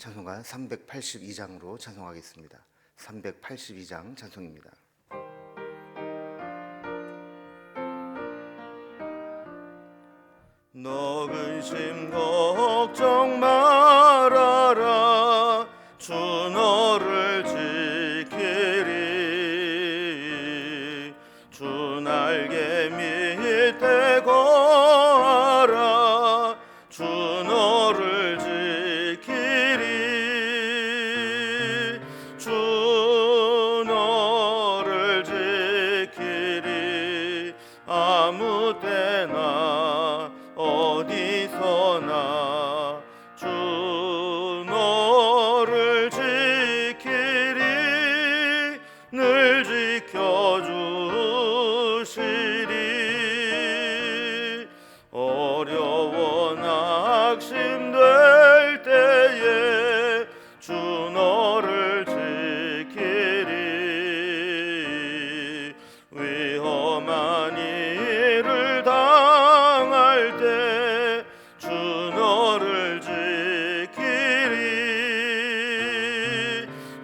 찬송가 382장으로 찬송하겠습니다. 382장 찬송입니다. 너 근심 걱정 말아라. 주 너를 지키리. 주 날개 밑에 거하라. 주 너를 지키리. 주 너를 지키리. 아무 때나 어디서나 주 너를 지키리. 늘 지켜주시리. 어려워 낙심될 때에 주 너를 지키리. 위험한 일을 당할 때 주 너를 지키리.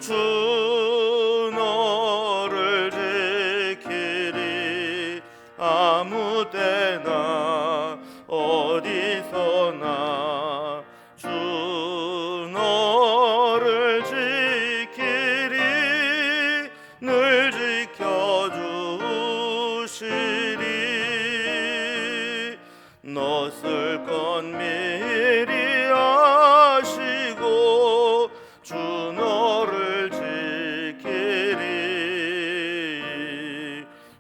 주 너를 지키리. 아무 때나 어디서나 주 너를 지키리. 늘 지켜주시리. 너 쓸 것 미리 아시고 주 너를 지키리.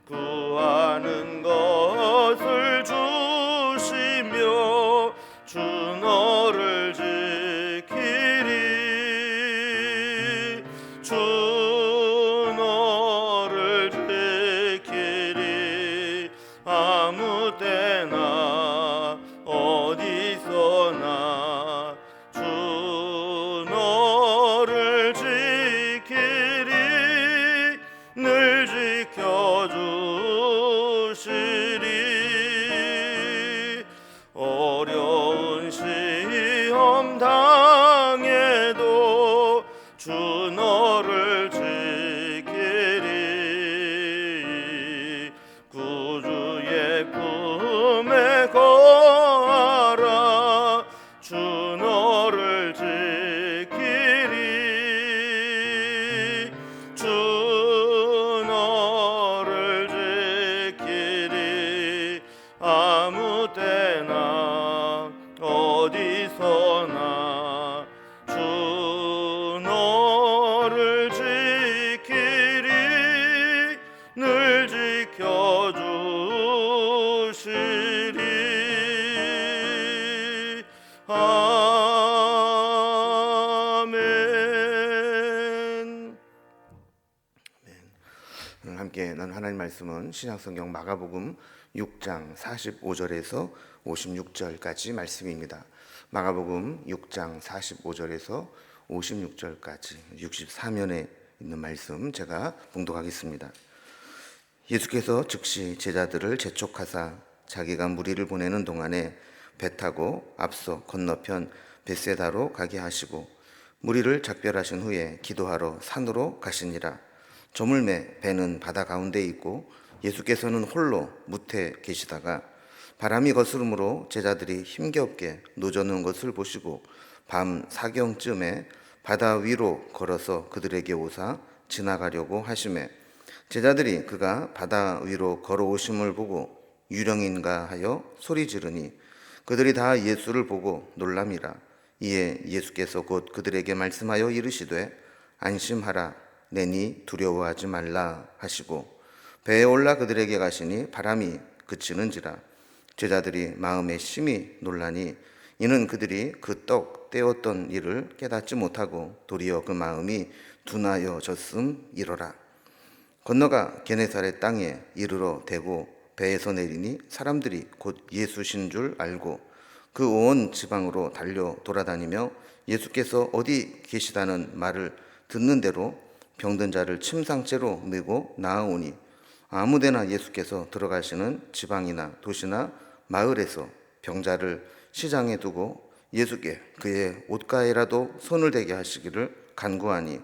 구하는 것을 주시며 주 너를 지키리. 주 너를 지키리. 아무 때나 어디서나 주 너를 지키리. 늘 지켜주시리. 어려운 시험 당해도 주 너를 지키리. 구주의 품에 거하라. 주 너를 지키리. 주 너를 지키리. 아무 때나 어디서나 주 너를 지키리. 늘 지켜주시리. 아멘. 오늘 함께 나눈 하나님 말씀은 신약성경 마가복음 6장 45절에서 56절까지 말씀입니다. 마가복음 6장 45절에서 56절까지 64면에 있는 말씀 제가 봉독하겠습니다. 예수께서 즉시 제자들을 재촉하사 자기가 무리를 보내는 동안에 배 타고 앞서 건너편 벳세다로 가게 하시고 무리를 작별하신 후에 기도하러 산으로 가시니라. 저물매 배는 바다 가운데 있고 예수께서는 홀로 무태 계시다가 바람이 거스름으로 제자들이 힘겹게 노젓는 것을 보시고 밤 사경쯤에 바다 위로 걸어서 그들에게 오사 지나가려고 하시매 제자들이 그가 바다 위로 걸어오심을 보고 유령인가 하여 소리 지르니 그들이 다 예수를 보고 놀람이라. 이에 예수께서 곧 그들에게 말씀하여 이르시되 안심하라. 내니 두려워하지 말라 하시고 배에 올라 그들에게 가시니 바람이 그치는지라. 제자들이 마음에 심히 놀라니 이는 그들이 그 떡 떼었던 일을 깨닫지 못하고 도리어 그 마음이 둔하여졌음이로라. 건너가 게네사렛 땅에 이르러 대고 배에서 내리니 사람들이 곧 예수신 줄 알고 그 온 지방으로 달려 돌아다니며 예수께서 어디 계시다는 말을 듣는 대로 병든 자를 침상째로 메고 나아오니 아무데나 예수께서 들어가시는 지방이나 도시나 마을에서 병자를 시장에 두고 예수께 그의 옷가에라도 손을 대게 하시기를 간구하니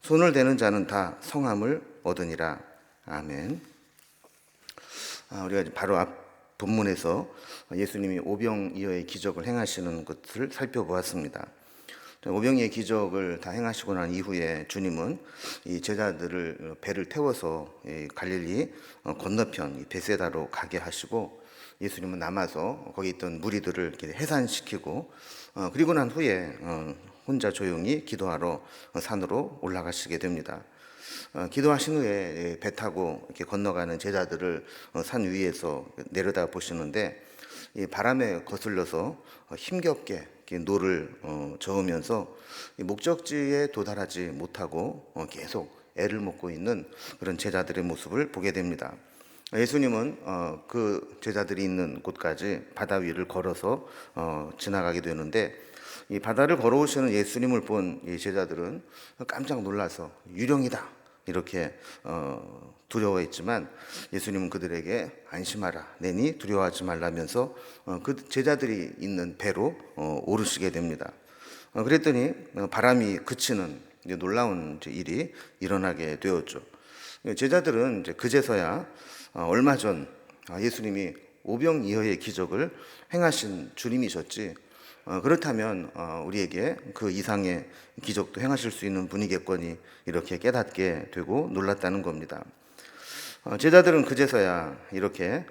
손을 대는 자는 다 성함을 얻으니라. 아멘. 우리가 바로 앞 본문에서 예수님이 오병이어의 기적을 행하시는 것을 살펴보았습니다. 오병이의 기적을 다 행하시고 난 이후에 주님은 이 제자들을 배를 태워서 갈릴리 건너편 베세다로 가게 하시고, 예수님은 남아서 거기 있던 무리들을 이렇게 해산시키고, 그리고 난 후에 혼자 조용히 기도하러 산으로 올라가시게 됩니다. 기도하신 후에 배 타고 이렇게 건너가는 제자들을 산 위에서 내려다 보시는데, 이 바람에 거슬려서 힘겹게 노를 저으면서 목적지에 도달하지 못하고 계속 애를 먹고 있는 그런 제자들의 모습을 보게 됩니다. 예수님은 그 제자들이 있는 곳까지 바다 위를 걸어서 지나가게 되는데, 이 바다를 걸어오시는 예수님을 본 이 제자들은 깜짝 놀라서 유령이다 이렇게 두려워했지만, 예수님은 그들에게 안심하라, 내니 두려워하지 말라면서 그 제자들이 있는 배로 오르시게 됩니다. 그랬더니 바람이 그치는 놀라운 일이 일어나게 되었죠. 제자들은 이제 그제서야 얼마 전 예수님이 오병이어의 기적을 행하신 주님이셨지, 그렇다면 우리에게 그 이상의 기적도 행하실 수 있는 분이겠거니 이렇게 깨닫게 되고 놀랐다는 겁니다. 제자들은 그제서야 이렇게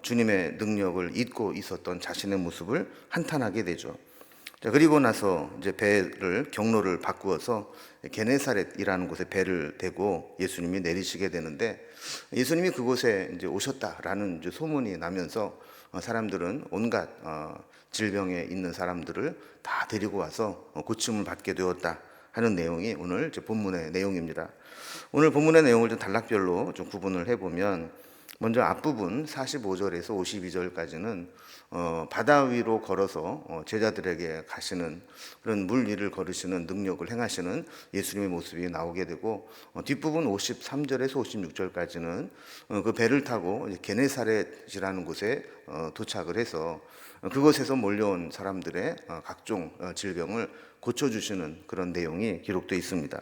주님의 능력을 잊고 있었던 자신의 모습을 한탄하게 되죠. 자, 그리고 나서 이제 배를 경로를 바꾸어서 게네사렛이라는 곳에 배를 대고 예수님이 내리시게 되는데, 예수님이 그곳에 이제 오셨다라는 이제 소문이 나면서 사람들은 온갖 질병에 있는 사람들을 다 데리고 와서 고침을 받게 되었다 하는 내용이 오늘 이제 본문의 내용입니다. 오늘 본문의 내용을 좀 단락별로 좀 구분을 해보면, 먼저 앞부분 45절에서 52절까지는 바다 위로 걸어서 제자들에게 가시는 그런 물 위를 걸으시는 능력을 행하시는 예수님의 모습이 나오게 되고, 뒷부분 53절에서 56절까지는 그 배를 타고 게네사렛이라는 곳에 도착을 해서 그곳에서 몰려온 사람들의 각종 질병을 고쳐주시는 그런 내용이 기록되어 있습니다.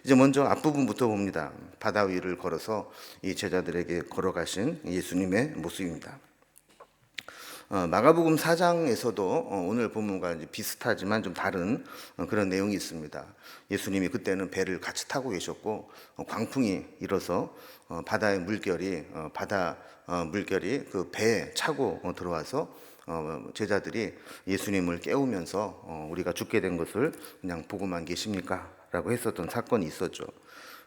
이제 먼저 앞부분부터 봅니다. 바다 위를 걸어서 이 제자들에게 걸어가신 예수님의 모습입니다. 마가복음 4장에서도 오늘 본문과 이제 비슷하지만 좀 다른 그런 내용이 있습니다. 예수님이 그때는 배를 같이 타고 계셨고, 광풍이 일어서 바다의 물결이 그 배에 차고 들어와서 제자들이 예수님을 깨우면서 우리가 죽게 된 것을 그냥 보고만 계십니까? 라고 했었던 사건이 있었죠.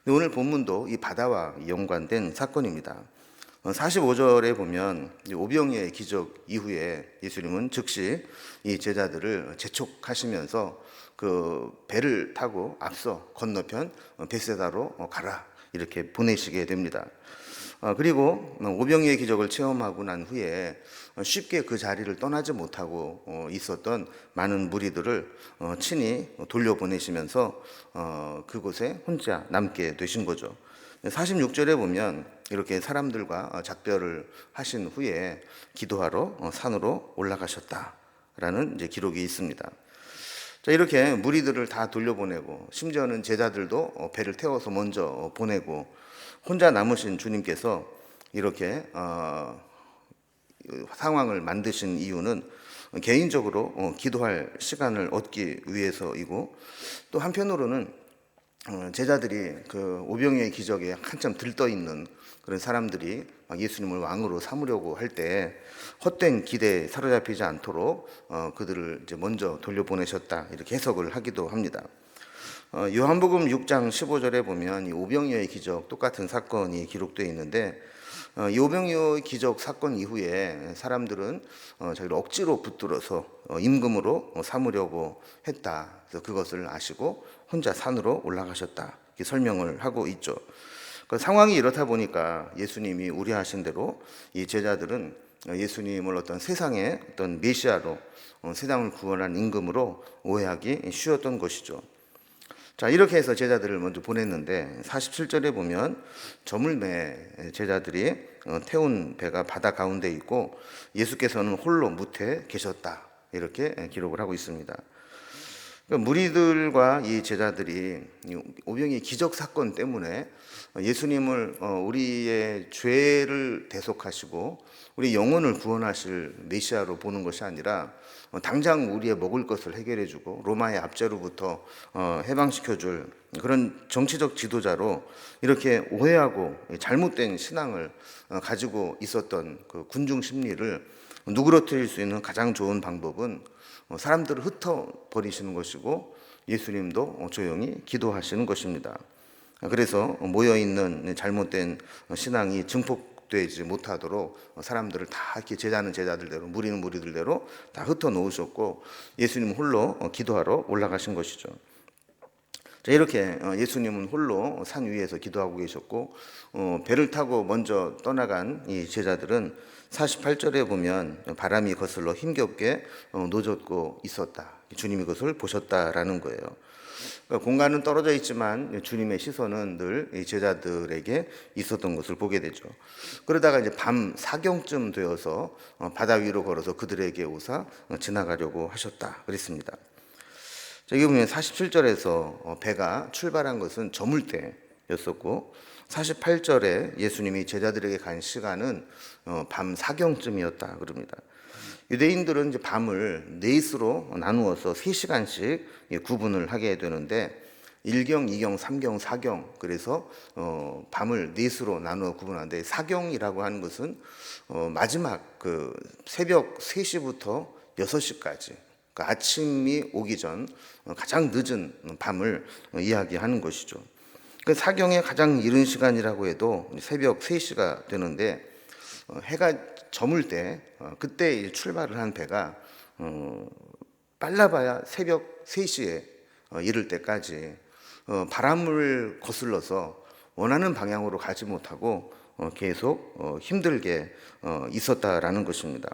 근데 오늘 본문도 이 바다와 연관된 사건입니다. 45절에 보면 오병이어의 기적 이후에 예수님은 즉시 이 제자들을 재촉하시면서 그 배를 타고 앞서 건너편 베세다로 가라 이렇게 보내시게 됩니다. 그리고 오병이어의 기적을 체험하고 난 후에 쉽게 그 자리를 떠나지 못하고 있었던 많은 무리들을 친히 돌려보내시면서 그곳에 혼자 남게 되신 거죠. 46절에 보면 이렇게 사람들과 작별을 하신 후에 기도하러 산으로 올라가셨다라는 이제 기록이 있습니다. 자, 이렇게 무리들을 다 돌려보내고, 심지어는 제자들도 배를 태워서 먼저 보내고, 혼자 남으신 주님께서 이렇게 상황을 만드신 이유는 개인적으로 기도할 시간을 얻기 위해서이고, 또 한편으로는 제자들이 그 오병이어의 기적에 한참 들떠 있는 그런 사람들이 예수님을 왕으로 삼으려고 할 때 헛된 기대에 사로잡히지 않도록 그들을 이제 먼저 돌려보내셨다 이렇게 해석을 하기도 합니다. 요한복음 6장 15절에 보면 이 오병이어의 기적 똑같은 사건이 기록되어 있는데, 이 오병이어의 기적 사건 이후에 사람들은 자기를 억지로 붙들어서 임금으로 삼으려고 했다. 그래서 그것을 아시고 혼자 산으로 올라가셨다 이렇게 설명을 하고 있죠. 그 상황이 이렇다 보니까 예수님이 우려하신 대로 이 제자들은 예수님을 어떤 세상의 어떤 메시아로, 세상을 구원한 임금으로 오해하기 쉬웠던 것이죠. 자, 이렇게 해서 제자들을 먼저 보냈는데 47절에 보면 저물매 제자들이 태운 배가 바다 가운데 있고 예수께서는 홀로 무태 계셨다 이렇게 기록을 하고 있습니다. 그러니까 무리들과 이 제자들이 이 오병이의 기적 사건 때문에 예수님을 우리의 죄를 대속하시고 우리 영혼을 구원하실 메시아로 보는 것이 아니라 당장 우리의 먹을 것을 해결해주고 로마의 압제로부터 해방시켜줄 그런 정치적 지도자로 이렇게 오해하고 잘못된 신앙을 가지고 있었던 그 군중 심리를 누그러뜨릴 수 있는 가장 좋은 방법은 사람들을 흩어버리시는 것이고 예수님도 조용히 기도하시는 것입니다. 그래서 모여있는 잘못된 신앙이 증폭되지 못하도록 사람들을 다 이렇게 제자는 제자들대로 무리는 무리들대로 다 흩어 놓으셨고 예수님 홀로 기도하러 올라가신 것이죠. 자, 이렇게 예수님은 홀로 산 위에서 기도하고 계셨고 배를 타고 먼저 떠나간 이 제자들은 48절에 보면 바람이 거슬러 힘겹게 노젓고 있었다. 주님이 그것을 보셨다라는 거예요. 그러니까 공간은 떨어져 있지만 주님의 시선은 늘 이 제자들에게 있었던 것을 보게 되죠. 그러다가 이제 밤 사경쯤 되어서 바다 위로 걸어서 그들에게 오사 지나가려고 하셨다 그랬습니다. 여기 보면 47절에서 배가 출발한 것은 저물 때였었고 48절에 예수님이 제자들에게 간 시간은 밤 사경쯤이었다 그럽니다. 유대인들은 이제 밤을 넷으로 나누어서 3시간씩 구분을 하게 되는데 1경, 2경, 3경, 4경 그래서 밤을 넷으로 나누어 구분하는데 4경이라고 하는 것은 마지막 그 새벽 3시부터 6시까지 그러니까 아침이 오기 전 가장 늦은 밤을 이야기하는 것이죠. 그 사경의 가장 이른 시간이라고 해도 새벽 3시가 되는데 해가 저물 때 그때 출발을 한 배가 빨라봐야 새벽 3시에 이를 때까지 바람을 거슬러서 원하는 방향으로 가지 못하고 계속 힘들게 있었다라는 것입니다.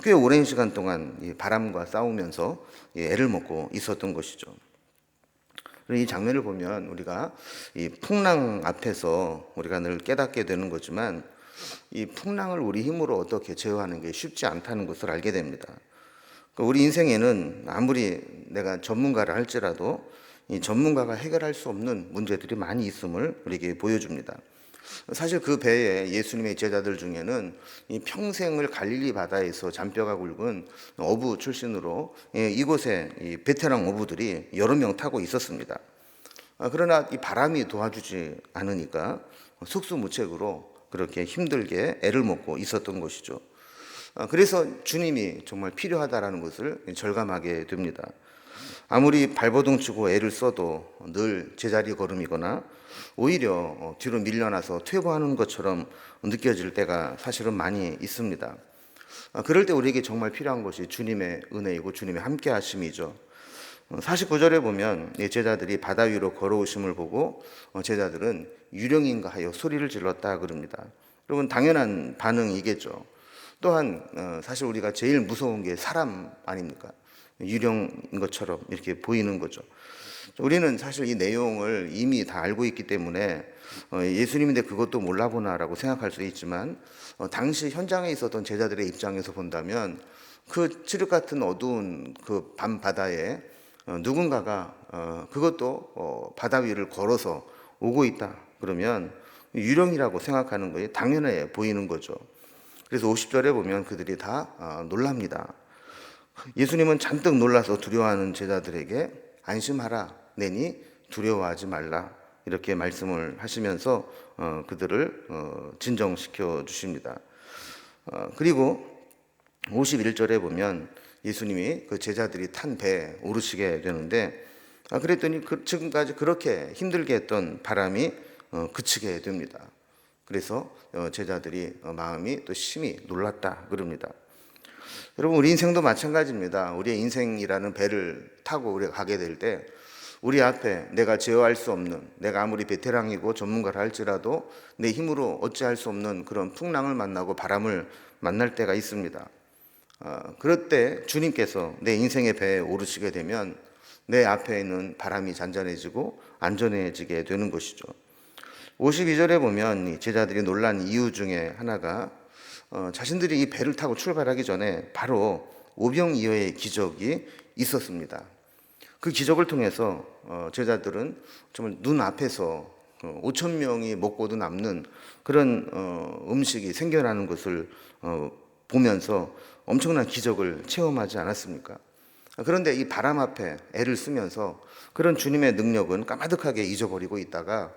꽤 오랜 시간 동안 이 바람과 싸우면서 애를 먹고 있었던 것이죠. 이 장면을 보면 우리가 이 풍랑 앞에서 우리가 늘 깨닫게 되는 거지만 이 풍랑을 우리 힘으로 어떻게 제어하는 게 쉽지 않다는 것을 알게 됩니다. 우리 인생에는 아무리 내가 전문가를 할지라도 이 전문가가 해결할 수 없는 문제들이 많이 있음을 우리에게 보여줍니다. 사실 그 배에 예수님의 제자들 중에는 이 평생을 갈릴리 바다에서 잔뼈가 굵은 어부 출신으로 이곳에 이 베테랑 어부들이 여러 명 타고 있었습니다. 그러나 이 바람이 도와주지 않으니까 속수무책으로 그렇게 힘들게 애를 먹고 있었던 것이죠. 그래서 주님이 정말 필요하다라는 것을 절감하게 됩니다. 아무리 발버둥 치고 애를 써도 늘 제자리 걸음이거나 오히려 뒤로 밀려나서 퇴보하는 것처럼 느껴질 때가 사실은 많이 있습니다. 그럴 때 우리에게 정말 필요한 것이 주님의 은혜이고 주님의 함께 하심이죠. 49절에 보면 제자들이 바다 위로 걸어오심을 보고 제자들은 유령인가 하여 소리를 질렀다 그럽니다. 여러분 당연한 반응이겠죠. 또한 사실 우리가 제일 무서운 게 사람 아닙니까? 유령인 것처럼 이렇게 보이는 거죠. 우리는 사실 이 내용을 이미 다 알고 있기 때문에 예수님인데 그것도 몰라보나라고 생각할 수도 있지만 당시 현장에 있었던 제자들의 입장에서 본다면 그 칠흑 같은 어두운 그 밤 바다에 누군가가 그것도 바다 위를 걸어서 오고 있다 그러면 유령이라고 생각하는 거에 당연해 보이는 거죠. 그래서 50절에 보면 그들이 다 놀랍니다. 예수님은 잔뜩 놀라서 두려워하는 제자들에게 안심하라 내니 두려워하지 말라 이렇게 말씀을 하시면서 그들을 진정시켜 주십니다. 그리고 51절에 보면 예수님이 그 제자들이 탄 배에 오르시게 되는데 그랬더니 지금까지 그렇게 힘들게 했던 바람이 그치게 됩니다. 그래서 제자들이 마음이 또 심히 놀랐다 그럽니다. 여러분 우리 인생도 마찬가지입니다. 우리의 인생이라는 배를 타고 우리가 가게 될 때 우리 앞에 내가 제어할 수 없는 내가 아무리 베테랑이고 전문가를 할지라도 내 힘으로 어찌할 수 없는 그런 풍랑을 만나고 바람을 만날 때가 있습니다. 그럴 때 주님께서 내 인생의 배에 오르시게 되면 내 앞에 있는 바람이 잔잔해지고 안전해지게 되는 것이죠. 52절에 보면 제자들이 놀란 이유 중에 하나가 자신들이 이 배를 타고 출발하기 전에 바로 오병이어의 기적이 있었습니다. 그 기적을 통해서 제자들은 정말 눈앞에서 5천 명이 먹고도 남는 그런 음식이 생겨나는 것을 보면서 엄청난 기적을 체험하지 않았습니까? 그런데 이 바람 앞에 애를 쓰면서 그런 주님의 능력은 까마득하게 잊어버리고 있다가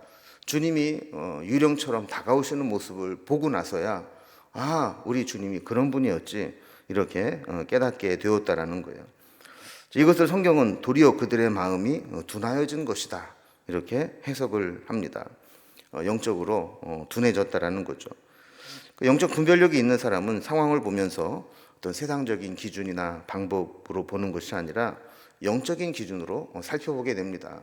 주님이 유령처럼 다가오시는 모습을 보고 나서야 아, 우리 주님이 그런 분이었지 이렇게 깨닫게 되었다라는 거예요. 이것을 성경은 도리어 그들의 마음이 둔하여진 것이다 이렇게 해석을 합니다. 영적으로 둔해졌다라는 거죠. 영적 분별력이 있는 사람은 상황을 보면서 어떤 세상적인 기준이나 방법으로 보는 것이 아니라 영적인 기준으로 살펴보게 됩니다.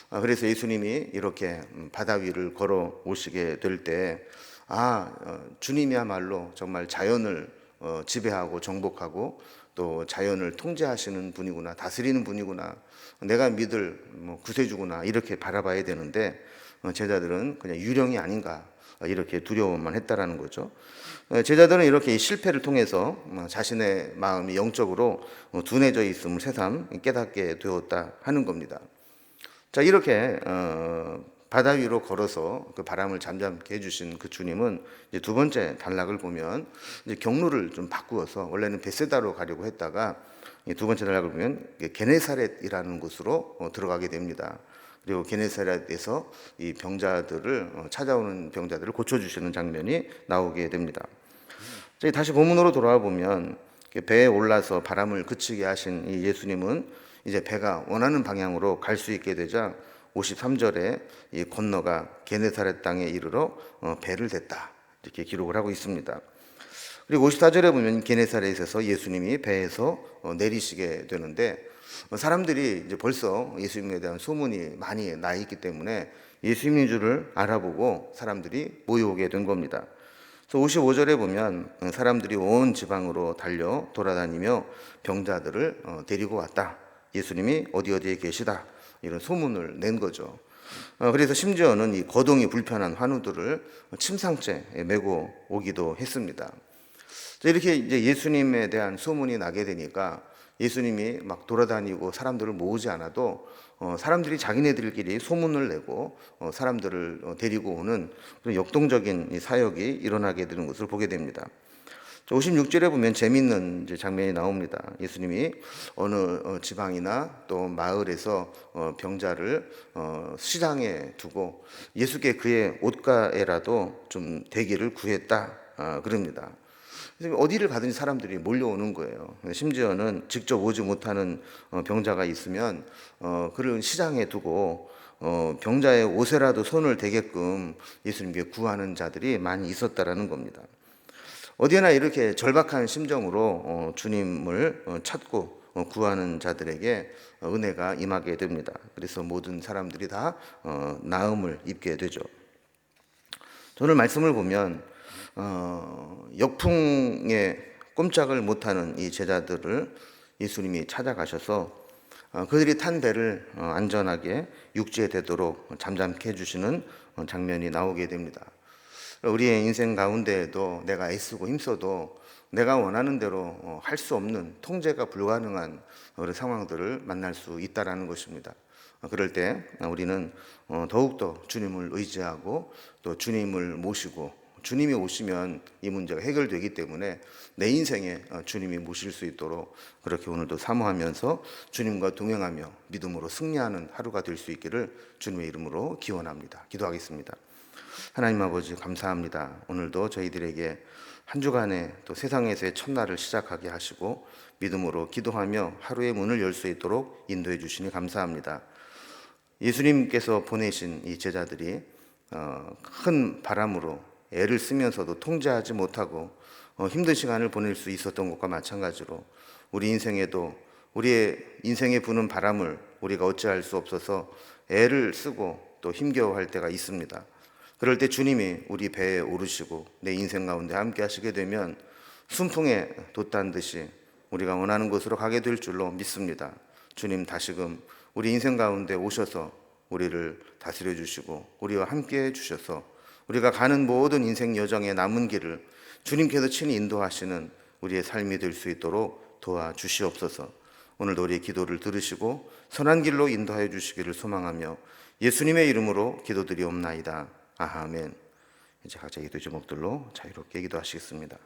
그래서 예수님이 이렇게 바다 위를 걸어 오시게 될 때, 주님이야말로 정말 자연을 지배하고 정복하고 또 자연을 통제하시는 분이구나, 다스리는 분이구나, 내가 믿을 구세주구나 이렇게 바라봐야 되는데 제자들은 그냥 유령이 아닌가 이렇게 두려워만 했다라는 거죠. 제자들은 이렇게 실패를 통해서 자신의 마음이 영적으로 둔해져 있음을 새삼 깨닫게 되었다 하는 겁니다. 자, 이렇게 바다 위로 걸어서 그 바람을 잠잠케 해주신 그 주님은 이제 두 번째 단락을 보면 이제 경로를 좀 바꾸어서 원래는 베세다로 가려고 했다가 두 번째 단락을 보면 게네사렛이라는 곳으로 들어가게 됩니다. 그리고 게네사렛에서 이 병자들을 찾아오는 병자들을 고쳐주시는 장면이 나오게 됩니다. 다시 본문으로 돌아와 보면 배에 올라서 바람을 그치게 하신 이 예수님은 이제 배가 원하는 방향으로 갈 수 있게 되자 53절에 이 건너가 게네사렛 땅에 이르러 배를 댔다 이렇게 기록을 하고 있습니다. 그리고 54절에 보면 게네사렛에서 예수님이 배에서 내리시게 되는데 사람들이 이제 벌써 예수님에 대한 소문이 많이 나 있기 때문에 예수님인 줄을 알아보고 사람들이 모여오게 된 겁니다. 그래서 55절에 보면 사람들이 온 지방으로 달려 돌아다니며 병자들을 데리고 왔다. 예수님이 어디에 계시다. 이런 소문을 낸 거죠. 그래서 심지어는 이 거동이 불편한 환우들을 침상째 메고 오기도 했습니다. 이렇게 이제 예수님에 대한 소문이 나게 되니까 예수님이 막 돌아다니고 사람들을 모으지 않아도 사람들이 자기네들끼리 소문을 내고 사람들을 데리고 오는 그런 역동적인 사역이 일어나게 되는 것을 보게 됩니다. 56절에 보면 재미있는 장면이 나옵니다. 예수님이 어느 지방이나 또 마을에서 병자를 시장에 두고 예수께 그의 옷가에라도 좀 대기를 구했다 그럽니다. 어디를 가든지 사람들이 몰려오는 거예요. 심지어는 직접 오지 못하는 병자가 있으면 그를 시장에 두고 병자의 옷에라도 손을 대게끔 예수님께 구하는 자들이 많이 있었다라는 겁니다. 어디나 이렇게 절박한 심정으로 주님을 찾고 구하는 자들에게 은혜가 임하게 됩니다. 그래서 모든 사람들이 다 나음을 입게 되죠. 오늘 말씀을 보면 역풍에 꼼짝을 못하는 이 제자들을 예수님이 찾아가셔서 그들이 탄 배를 안전하게 육지에 대도록 잠잠케 해주시는 장면이 나오게 됩니다. 우리의 인생 가운데에도 내가 애쓰고 힘써도 내가 원하는 대로 할 수 없는 통제가 불가능한 그런 상황들을 만날 수 있다라는 것입니다. 그럴 때 우리는 더욱더 주님을 의지하고 또 주님을 모시고 주님이 오시면 이 문제가 해결되기 때문에 내 인생에 주님이 모실 수 있도록 그렇게 오늘도 사모하면서 주님과 동행하며 믿음으로 승리하는 하루가 될 수 있기를 주님의 이름으로 기원합니다. 기도하겠습니다. 하나님 아버지 감사합니다. 오늘도 저희들에게 한 주간의 또 세상에서의 첫날을 시작하게 하시고 믿음으로 기도하며 하루의 문을 열 수 있도록 인도해 주시니 감사합니다. 예수님께서 보내신 이 제자들이 큰 바람으로 애를 쓰면서도 통제하지 못하고 힘든 시간을 보낼 수 있었던 것과 마찬가지로 우리 인생에도 우리의 인생에 부는 바람을 우리가 어찌할 수 없어서 애를 쓰고 또 힘겨워할 때가 있습니다. 그럴 때 주님이 우리 배에 오르시고 내 인생 가운데 함께 하시게 되면 순풍에 돛단 듯이 우리가 원하는 곳으로 가게 될 줄로 믿습니다. 주님 다시금 우리 인생 가운데 오셔서 우리를 다스려 주시고 우리와 함께 해 주셔서 우리가 가는 모든 인생 여정의 남은 길을 주님께서 친히 인도하시는 우리의 삶이 될 수 있도록 도와주시옵소서. 오늘도 우리의 기도를 들으시고 선한 길로 인도하여 주시기를 소망하며 예수님의 이름으로 기도드리옵나이다. 아멘. 이제 각자 기도 제목들로 자유롭게 기도하시겠습니다.